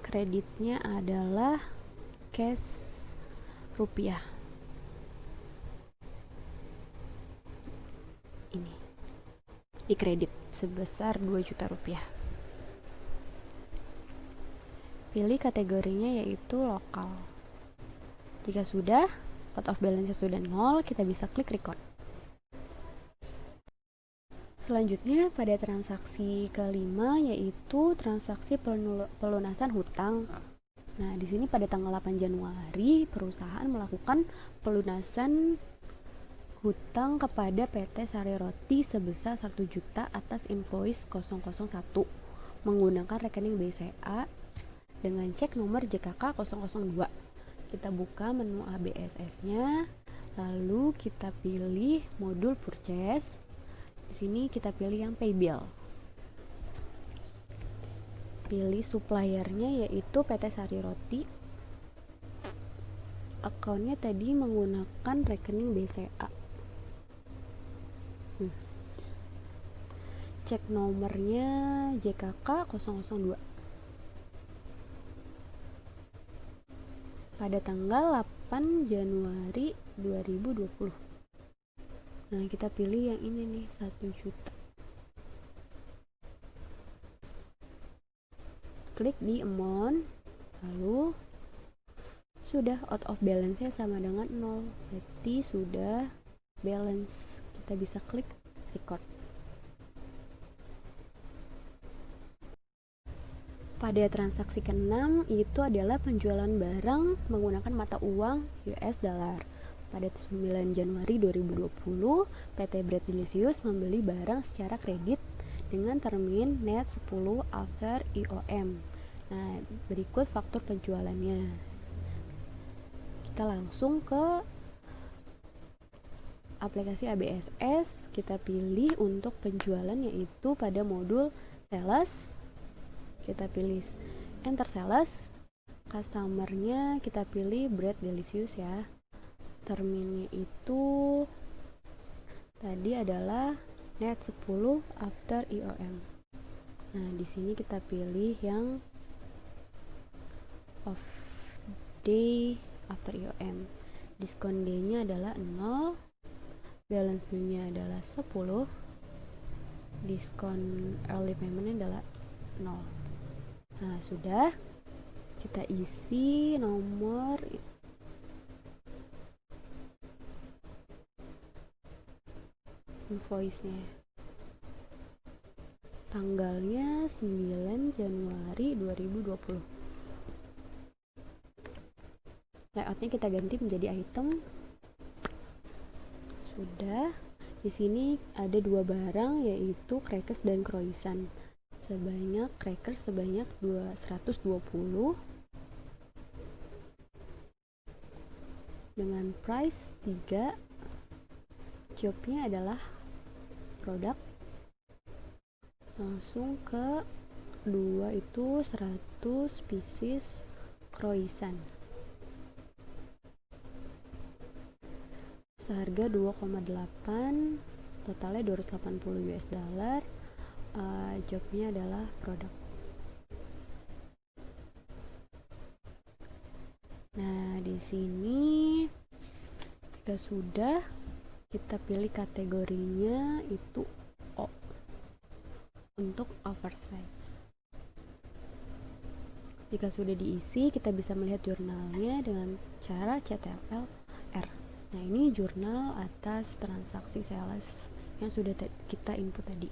Kreditnya adalah cash rupiah. Ini di kredit sebesar 2 juta rupiah. Pilih kategorinya yaitu lokal. Jika sudah, out of balance sudah 0, kita bisa klik record. Selanjutnya pada transaksi kelima yaitu transaksi pelunasan hutang. Nah, di sini pada tanggal 8 Januari perusahaan melakukan pelunasan hutang kepada PT Sari Roti sebesar 1 juta atas invoice 001 menggunakan rekening BCA dengan cek nomor JKK 002. Kita buka menu ABSS-nya, lalu kita pilih modul purchase. Di sini kita pilih yang pay bill. Pilih suppliernya yaitu PT Sari Roti. Akunnya tadi menggunakan rekening BCA. Cek nomornya JKK 002. Pada tanggal 8 Januari 2020. Nah, kita pilih yang ini nih, 1 juta. Klik di amount, lalu sudah out of balance-nya sama dengan 0. Berarti sudah balance. Kita bisa klik record. Pada transaksi ke-6 itu adalah penjualan barang menggunakan mata uang US dollar. Pada 9 Januari 2020, PT Bread Delicious membeli barang secara kredit dengan termin net 10 after IOM. Nah, berikut faktur penjualannya. Kita langsung ke aplikasi ABSS, kita pilih untuk penjualan yaitu pada modul sales. Kita pilih enter sales, customernya kita pilih Bread Delicious ya. Terminnya itu tadi adalah net 10 after IOM. Nah, di sini kita pilih yang off day after IOM. Diskon day-nya adalah 0, balance due-nya adalah 10, diskon early payment-nya adalah 0. Nah, sudah. Kita isi nomor invoice-nya. Tanggalnya 9 Januari 2020. Layoutnya kita ganti menjadi item. Sudah. Di sini ada 2 barang yaitu crackers dan croissant. Crackers sebanyak 120 dengan price 3. Jobnya adalah produk. Langsung ke 2 itu 100 pieces croissant seharga 2,8, totalnya 280 US dollar. Jobnya adalah produk. Nah, di sini jika sudah, kita pilih kategorinya itu O untuk oversize. Jika sudah diisi, kita bisa melihat jurnalnya dengan cara CTRL-R. Nah, ini jurnal atas transaksi sales yang sudah kita input tadi.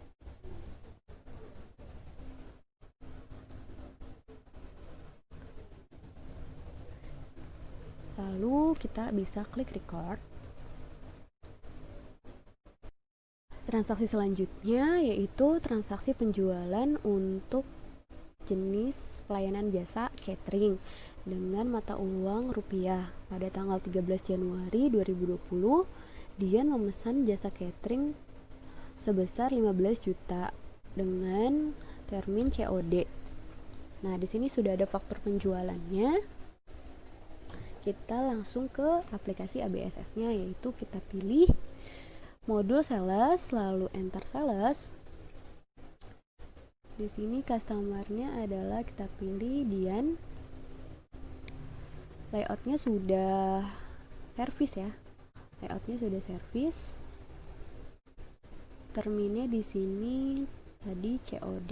Lalu kita bisa klik record. Transaksi selanjutnya yaitu transaksi penjualan untuk jenis pelayanan jasa catering dengan mata uang rupiah. Pada tanggal 13 Januari 2020, Dian memesan jasa catering sebesar 15 juta dengan termin COD. Nah, di sini sudah ada faktur penjualannya. Kita langsung ke aplikasi ABSS-nya, yaitu kita pilih modul sales, lalu enter sales. Di sini customer-nya adalah kita pilih Dian. Layoutnya sudah service ya. Layoutnya sudah service. Terminnya di sini tadi COD.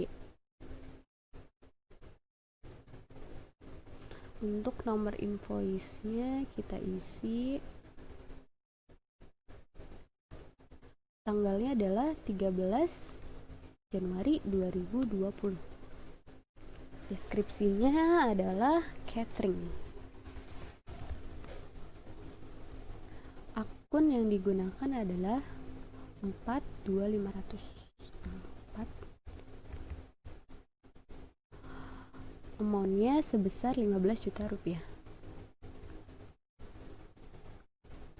Untuk nomor invoice-nya kita isi Tanggalnya adalah 13 Januari 2020. Deskripsinya adalah catering. Akun yang digunakan adalah 42500. Amountnya sebesar 15 juta rupiah.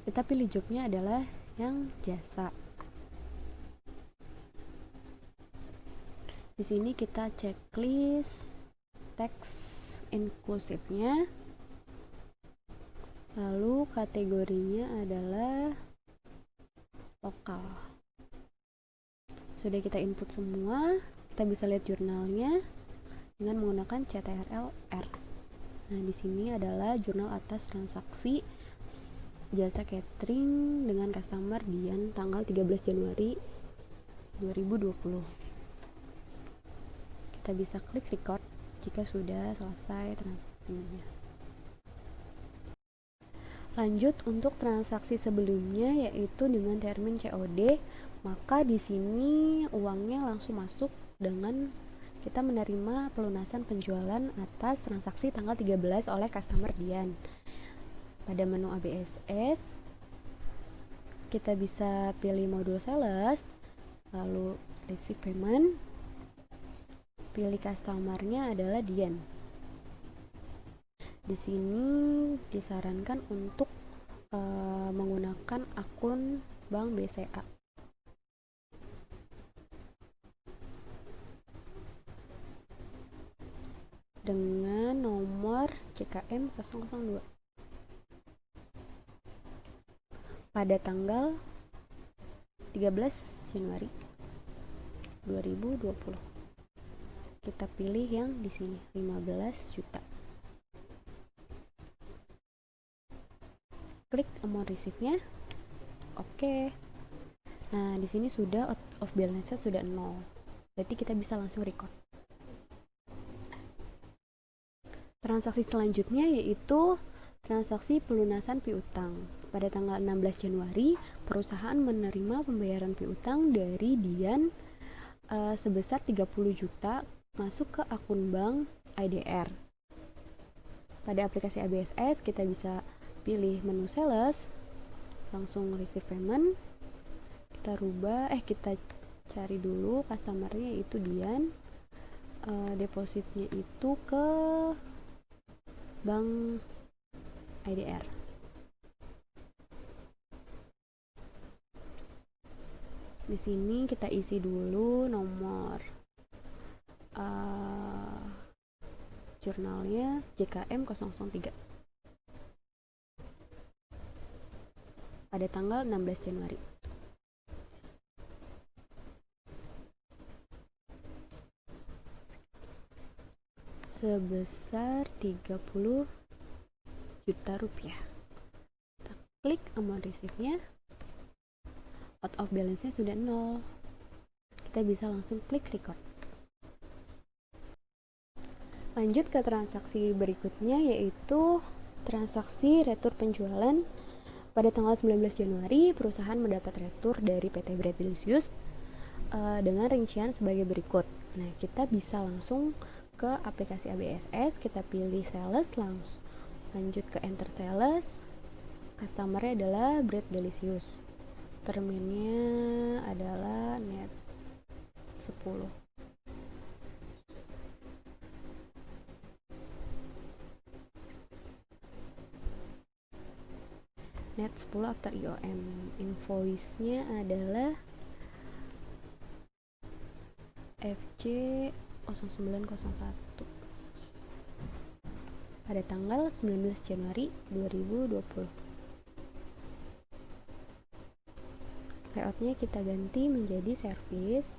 Kita pilih jobnya adalah yang jasa. Di sini kita checklist teks inklusifnya. Lalu kategorinya adalah lokal. Sudah kita input semua, kita bisa lihat jurnalnya dengan menggunakan CTRL-R. Nah, di sini adalah jurnal atas transaksi jasa catering dengan customer Dian tanggal 13 Januari 2020. Kita bisa klik record jika sudah selesai transaksinya. Lanjut untuk transaksi sebelumnya, yaitu dengan termin COD, maka di sini uangnya langsung masuk dengan kita menerima pelunasan penjualan atas transaksi tanggal 13 oleh customer Dian. Pada menu ABSS, kita bisa pilih modul sales, lalu receive payment, pilih customer-nya adalah Dian. Di sini disarankan untuk menggunakan akun bank BCA. Dengan nomor CKM 002 pada tanggal 13 Januari 2020. Kita pilih yang di sini 15 juta. Klik amount receive-nya. Oke. Nah, di sini sudah out of balance-nya sudah 0. Berarti kita bisa langsung record. Transaksi selanjutnya yaitu transaksi pelunasan piutang. Pada tanggal 16 Januari, perusahaan menerima pembayaran piutang dari Dian sebesar 30 juta masuk ke akun bank IDR. Pada aplikasi ABSS, kita bisa pilih menu sales, langsung receive payment. Kita cari dulu customer-nya yaitu Dian. Depositnya itu ke bank IDR. Di sini kita isi dulu nomor jurnalnya JKM 003 pada tanggal 16 Januari. Sebesar 30 juta rupiah. Kita klik amount receive-nya. Out of balance-nya sudah 0. Kita bisa langsung klik record. Lanjut ke transaksi berikutnya, yaitu transaksi retur penjualan. Pada tanggal 19 Januari, perusahaan mendapat retur dari PT Bread Delicious dengan rincian sebagai berikut. Nah, kita bisa langsung ke aplikasi ABSS, kita pilih sales, langsung lanjut ke enter sales. Customer-nya adalah Bread Delicious. Terminnya adalah net 10. Net 10 after IOM. Invoice-nya adalah FC 0901 pada tanggal 19 Januari 2020. Layoutnya kita ganti menjadi service.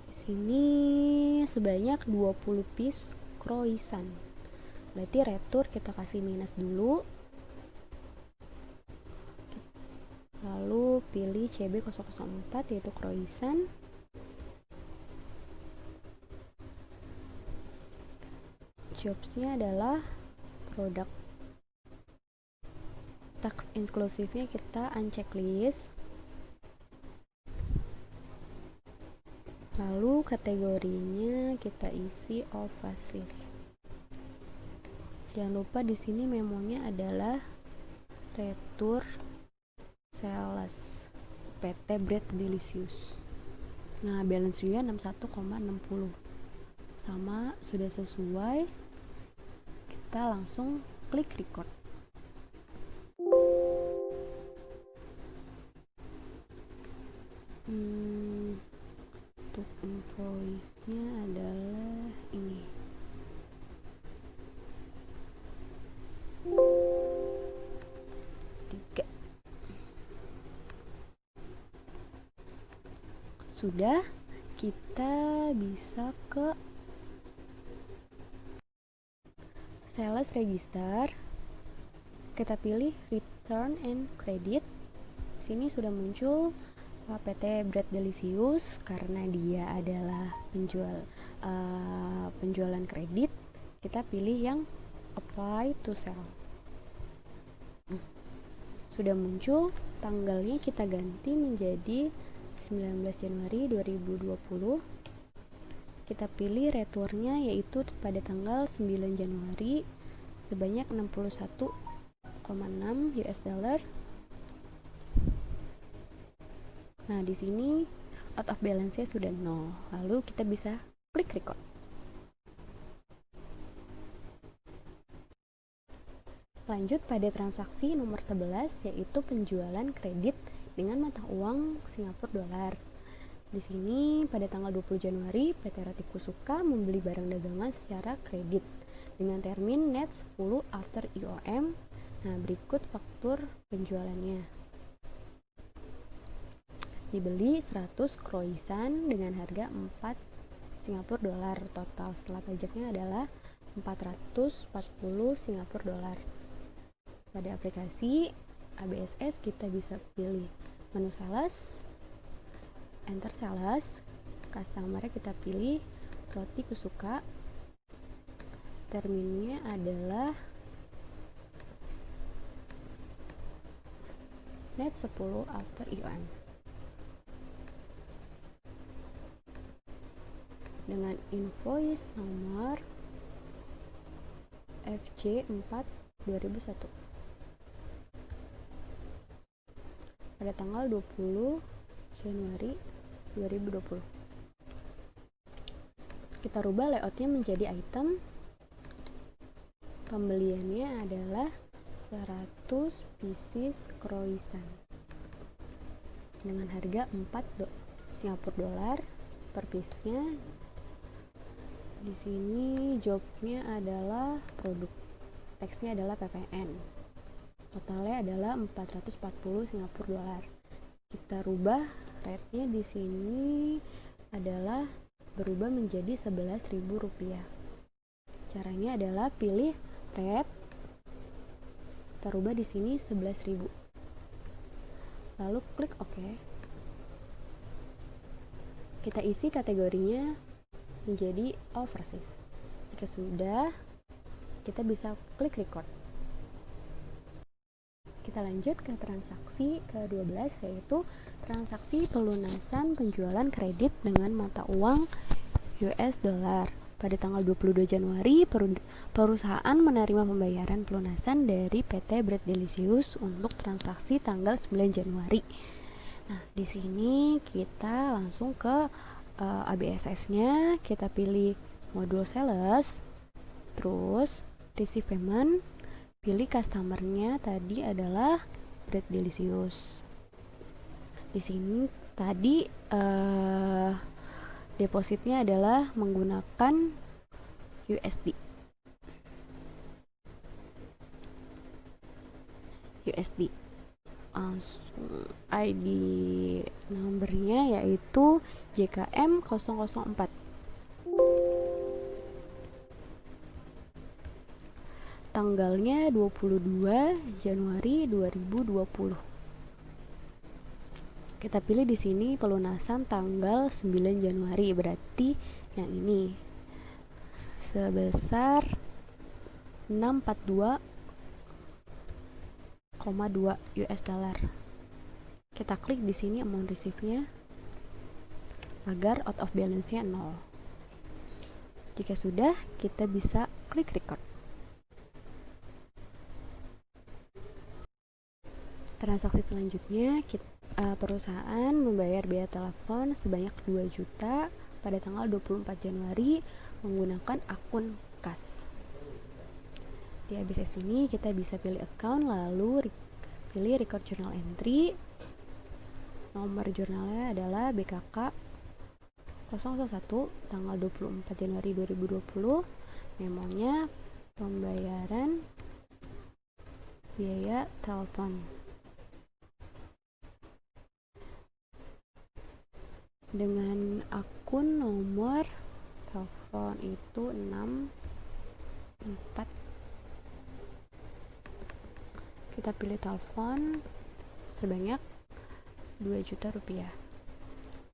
Di sini sebanyak 20 piece croissant. Berarti retur kita kasih minus dulu. Lalu pilih CB004 yaitu croissant. Jobsnya adalah produk tax inklusifnya kita unchecklist. Lalu kategorinya kita isi overseas. Jangan lupa di sini memonya adalah retur sales PT Bread Delicious. Nah, balance nya 61,60. Sama, sudah sesuai. Kita langsung klik record. Untuk invoice-nya adalah ini. Sudah, kita bisa ke sales register. Kita pilih return and credit. Sini sudah muncul PT Bread Delicious karena dia adalah penjualan kredit. Kita pilih yang apply to sell. Sudah muncul, tanggalnya kita ganti menjadi 19 Januari 2020. Kita pilih returnnya yaitu pada tanggal 9 Januari sebanyak 61,6 US dollar. Nah, di sini out of balance-nya sudah 0. Lalu kita bisa klik record. Lanjut pada transaksi nomor 11 yaitu penjualan kredit dengan mata uang Singapura dolar. Di sini pada tanggal 20 Januari PT Roti Kusuka membeli barang dagangan secara kredit dengan termin net 10 after IOM. Nah, berikut faktur penjualannya. Dibeli 100 croissant dengan harga 4 Singapura dolar. Total setelah pajaknya adalah 440 Singapura dolar. Pada aplikasi ABSS kita bisa pilih menu sales, enter sales, customer-nya kita pilih Roti Kusuka, terminnya adalah net 10 after IOM. Dengan invoice nomor FC4 2001 pada tanggal 20 Januari 2020. Kita rubah layoutnya menjadi item. Pembeliannya adalah 100 pieces croissant dengan harga 4 Singapura dolar per piece-nya. Di sini jobnya adalah produk, teksnya adalah PPN. Totalnya adalah 440 Singapura dolar. Kita rubah rate-nya di sini adalah berubah menjadi 11.000 rupiah. Caranya adalah pilih rate, kita rubah di sini 11.000. Lalu klik OK. Kita isi kategorinya menjadi overseas. Jika sudah, kita bisa klik record. Kita lanjut ke transaksi ke-12 yaitu transaksi pelunasan penjualan kredit dengan mata uang US dollar. Pada tanggal 22 Januari, perusahaan menerima pembayaran pelunasan dari PT Bread Delicious untuk transaksi tanggal 9 Januari. Nah, di sini kita langsung ke ABSS-nya, kita pilih modul sales, terus receive payment, pilih customer-nya tadi adalah Bread Delicious. Di sini tadi depositnya adalah menggunakan USD. Langsung ID nomornya yaitu JKM 004. Tanggalnya 22 Januari 2020. Kita pilih di sini pelunasan tanggal 9 Januari, berarti yang ini sebesar 642,50. US dollar. Kita klik di sini amount receive-nya agar out of balance-nya 0. Jika sudah, kita bisa klik record. Transaksi selanjutnya, perusahaan membayar biaya telepon sebanyak 2 juta pada tanggal 24 Januari menggunakan akun kas. Di ABCS ini kita bisa pilih account, lalu pilih record journal entry. Nomor jurnalnya adalah BKK 001 tanggal 24 Januari 2020. Memonya pembayaran biaya telepon. Dengan akun nomor telepon itu 64. Kita pilih telepon sebanyak 2 juta rupiah.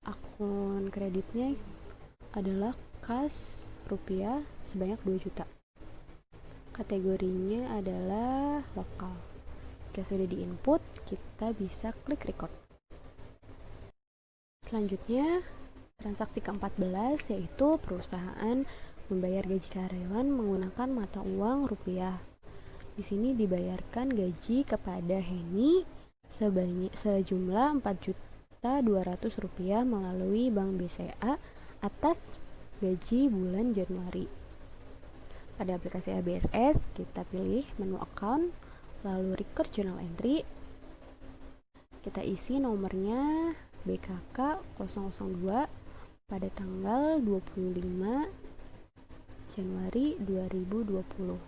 Akun kreditnya adalah kas rupiah sebanyak 2 juta. Kategorinya adalah lokal. Jika sudah diinput, kita bisa klik record. Selanjutnya, transaksi ke-14 yaitu perusahaan membayar gaji karyawan menggunakan mata uang rupiah. Di sini dibayarkan gaji kepada Heni sejumlah 4.200.000 rupiah melalui Bank BCA atas gaji bulan Januari. Pada aplikasi ABSS, kita pilih menu account, lalu record journal entry. Kita isi nomornya BKK 002 pada tanggal 25 Januari 2020.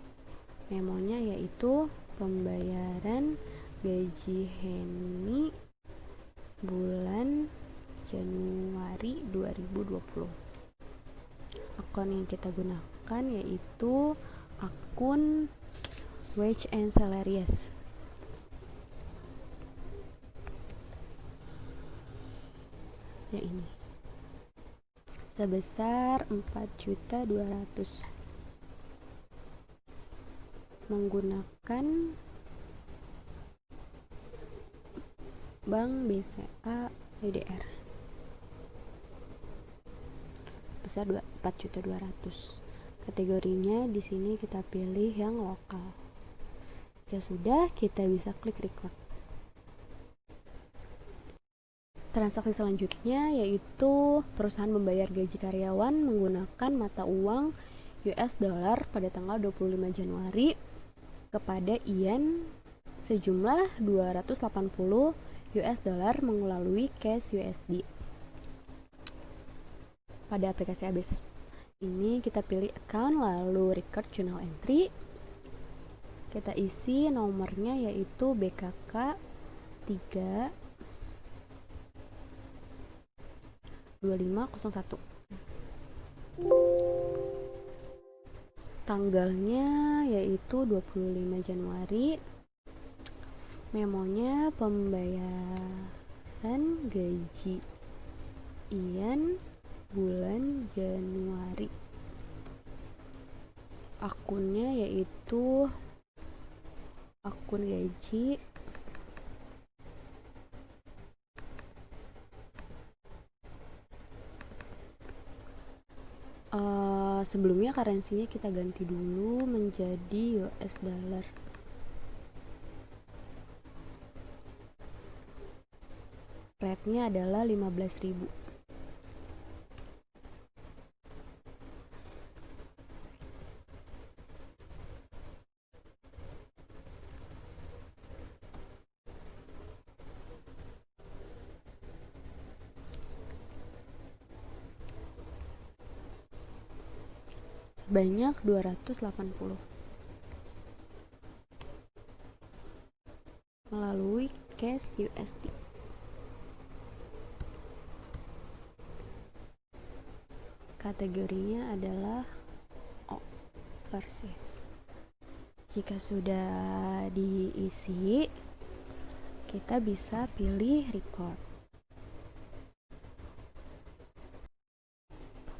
Memonya yaitu pembayaran gaji Heni bulan Januari 2020. Akun yang kita gunakan yaitu akun Wage and Salaries. Ya, ini sebesar 4.200.000 menggunakan Bank BCA EDR sebesar 4.200.000. Kategorinya di sini kita pilih yang lokal. Jika sudah, kita bisa klik record. Transaksi selanjutnya yaitu perusahaan membayar gaji karyawan menggunakan mata uang US dollar pada tanggal 25 Januari kepada Ian sejumlah 280 US dollar melalui Cash USD. Pada aplikasi ABS ini kita pilih account, lalu record journal entry. Kita isi nomornya yaitu BKK 3 2501. Tanggalnya yaitu 25 Januari. Memonya pembayaran gaji Ian bulan Januari. Akunnya yaitu akun gaji sebelumnya currency-nya kita ganti dulu menjadi US dollar. Rate-nya adalah 15.000. Sebanyak 280 melalui Cash USD. Kategorinya adalah overseas. Jika sudah diisi, kita bisa pilih record.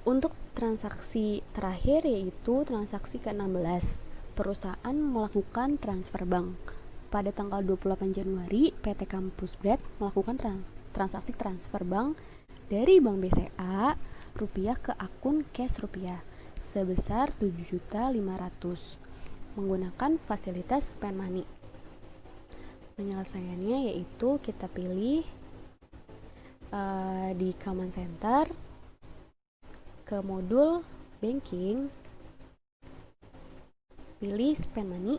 Untuk transaksi terakhir yaitu transaksi ke-16, perusahaan melakukan transfer bank. pada tanggal 28 Januari, PT Kampus Bread melakukan transaksi transfer bank dari Bank BCA rupiah ke akun cash rupiah sebesar 7.500.000 menggunakan fasilitas Spend Money. Penyelesaiannya yaitu kita pilih di Command Center, ke modul banking, pilih Spend Money,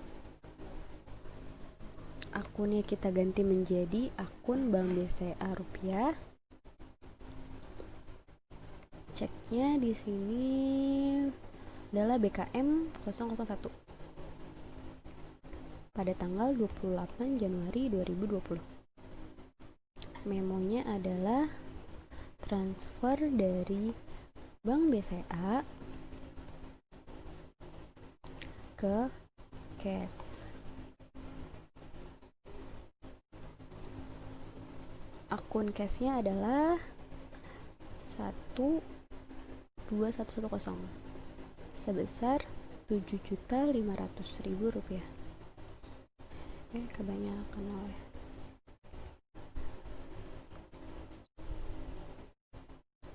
akunnya kita ganti menjadi akun Bank BCA rupiah. Ceknya di sini adalah BKM 001 pada tanggal 28 Januari 2020. Memonya adalah transfer dari Bank BCA ke cash. Akun cashnya adalah 12110 sebesar 7.500.000 rupiah. Kebanyakan oleh.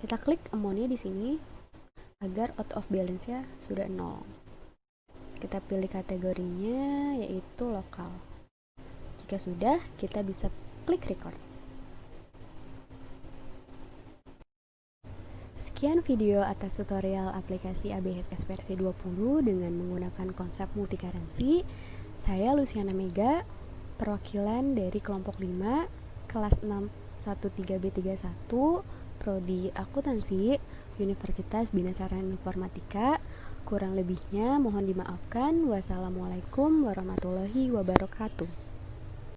Kita klik amount-nya di sini agar out of balance-nya sudah 0. Kita pilih kategorinya yaitu lokal. Jika sudah, kita bisa klik record. Sekian video atas tutorial aplikasi ABSS versi 20 dengan menggunakan konsep multi-currency. Saya Luciana Mega, perwakilan dari kelompok 5, kelas 6 13B31, Prodi Akuntansi, Universitas Bina Sarana Informatika. Kurang lebihnya mohon dimaafkan. Wassalamualaikum warahmatullahi wabarakatuh.